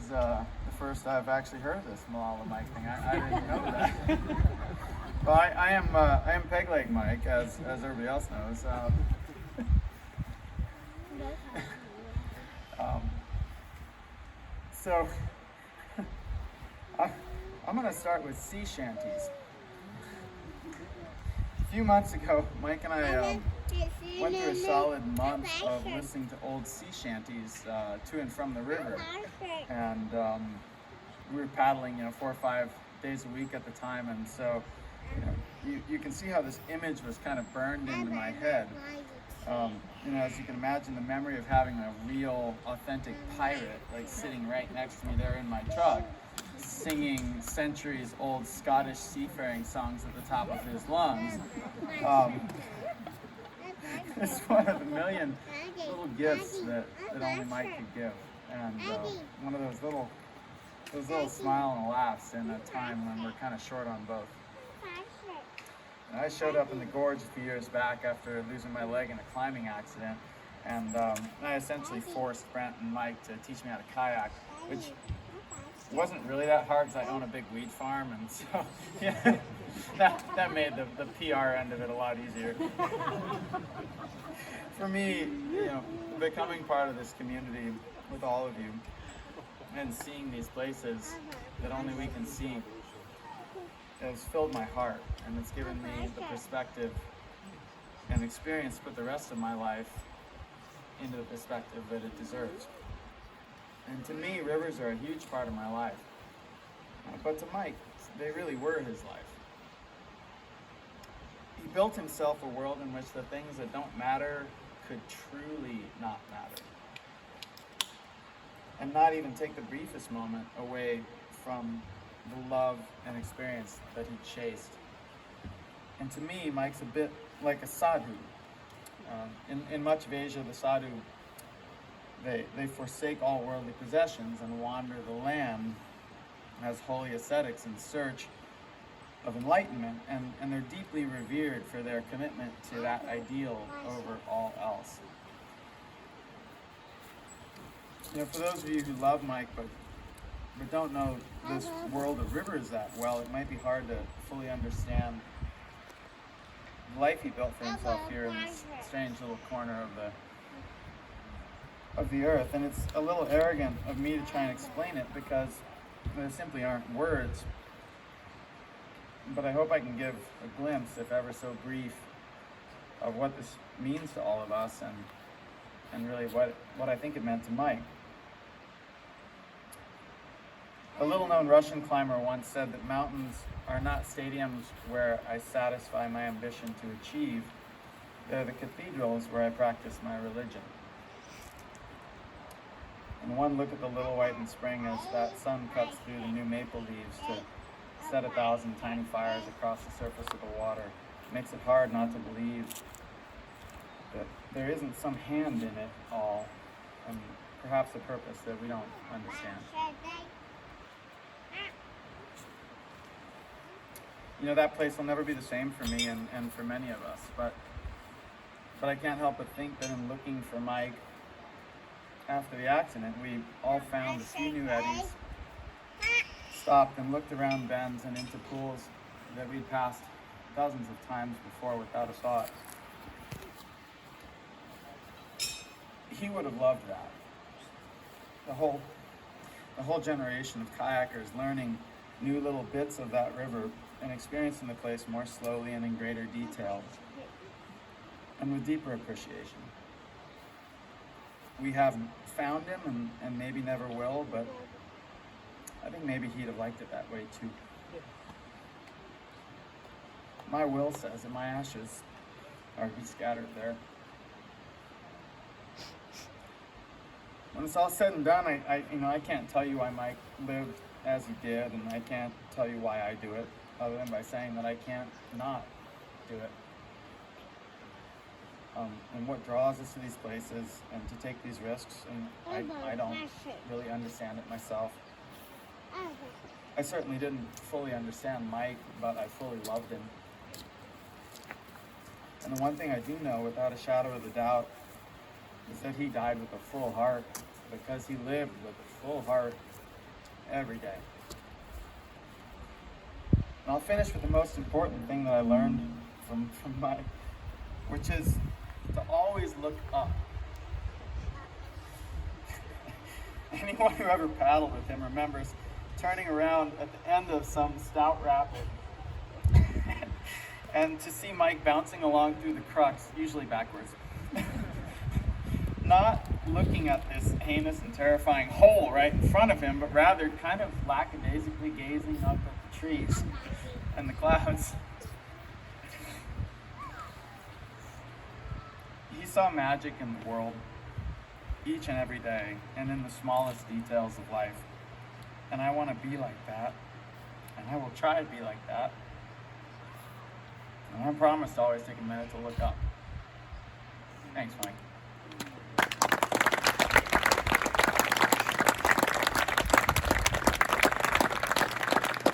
is the first I've actually heard of this Malala Mike thing. I didn't know that. Well, I am peg leg Mike, as everybody else knows. So I'm going to start with sea shanties. A few months ago, Mike and I went through a solid month of listening to old sea shanties to and from the river, and we were paddling, 4 or 5 days a week at the time, and so you can see how this image was kind of burned into my head. As you can imagine, the memory of having a real, authentic pirate like sitting right next to me there in my truck, singing centuries-old Scottish seafaring songs at the top of his lungs. It's one of a million little gifts that only Mike could give, and one of those little smile and laughs in a time when we're kind of short on both. And I showed up in the gorge a few years back after losing my leg in a climbing accident, and I essentially forced Brent and Mike to teach me how to kayak, which wasn't really that hard because I own a big weed farm, and so yeah, that made the PR end of it a lot easier. For me, becoming part of this community with all of you and seeing these places that only we can see has filled my heart, and it's given me the perspective and experience to put the rest of my life into the perspective that it deserves. And to me, rivers are a huge part of my life. But to Mike, they really were his life. He built himself a world in which the things that don't matter could truly not matter. And not even take the briefest moment away from the love and experience that he chased. And to me, Mike's a bit like a sadhu. In much of Asia, the sadhu, they forsake all worldly possessions and wander the land as holy ascetics in search of enlightenment, and they're deeply revered for their commitment to that ideal over all else. For those of you who love Mike but don't know this world of rivers that well, it might be hard to fully understand the life he built for himself here in this strange little corner of the earth. And it's a little arrogant of me to try and explain it because there simply aren't words. But I hope I can give a glimpse, if ever so brief, of what this means to all of us and really what I think it meant to Mike. A little-known Russian climber once said that mountains are not stadiums where I satisfy my ambition to achieve. They're the cathedrals where I practice my religion. And one look at the little white in spring as that sun cuts through the new maple leaves to set 1,000 tiny fires across the surface of the water makes it hard not to believe that there isn't some hand in it all, and perhaps a purpose that we don't understand. That place will never be the same for me and for many of us, but I can't help but think that in looking for Mike after the accident, we all found a few new eddies, stopped and looked around bends and into pools that we'd passed dozens of times before without a thought. He would have loved that. The whole generation of kayakers learning new little bits of that river and experiencing the place more slowly and in greater detail and with deeper appreciation. We haven't found him and maybe never will, but I think maybe he'd have liked it that way too. My will says that my ashes are to be scattered there. When it's all said and done, I can't tell you why Mike lived as he did, and I can't tell you why I do it, other than by saying that I can't not do it. And what draws us to these places and to take these risks, and I don't really understand it myself. I certainly didn't fully understand Mike, but I fully loved him. And the one thing I do know without a shadow of a doubt is that he died with a full heart, because he lived with a full heart every day. And I'll finish with the most important thing that I learned from Mike, which is to always look up. Anyone who ever paddled with him remembers turning around at the end of some stout rapid and to see Mike bouncing along through the crux, usually backwards. Not looking at this heinous and terrifying hole right in front of him, but rather kind of lackadaisically gazing up at the trees and the clouds. He saw magic in the world each and every day and in the smallest details of life. And I want to be like that. And I will try to be like that. And I promise to always take a minute to look up. Thanks, Mike.